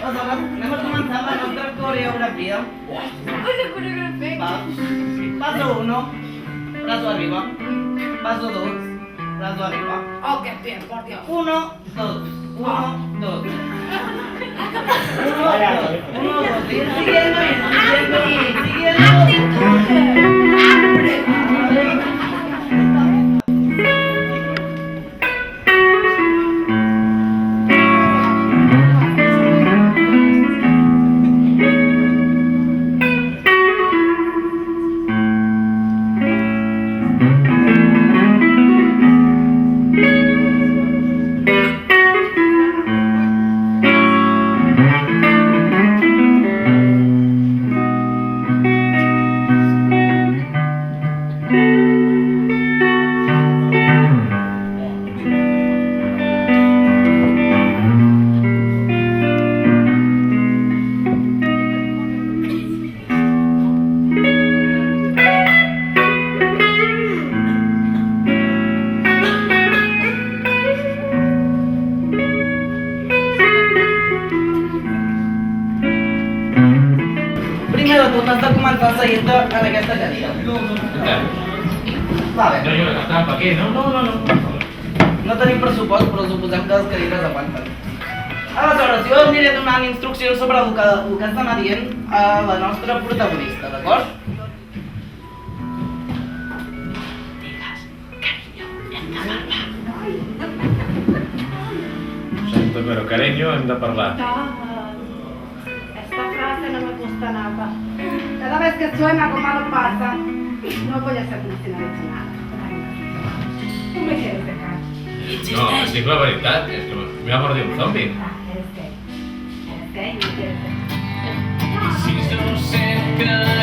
Aleshores, anem a començar amb la nostra coreografia. Va. Paso 1, brazo arriba. Paso 2, brazo arriba. Oh, qué bien, por Dios. 1, 2, 1, 2. 1, 2, 2. Siguiendo y siguiendo. Primer de tot has de començar a seguir-te en aquesta cadira. Va bé. No, jo la cantava per què, no? No tenim pressupost, però suposem que les cadires aguanten. Aleshores, jo aniré donant instruccions sobre el que està dient a la nostra protagonista, d'acord? Sento, però cariño, hem de parlar. Esta frase no me gusta nada. Cada vez que suena como algo pasa, no voy a hacer como si no he hecho nada. Tú me quieres dejar. No, et dic la veritat, és que m'hi va mordir un zombi. Eres gay. Eres gay y me quieres dejar. Si yo sé que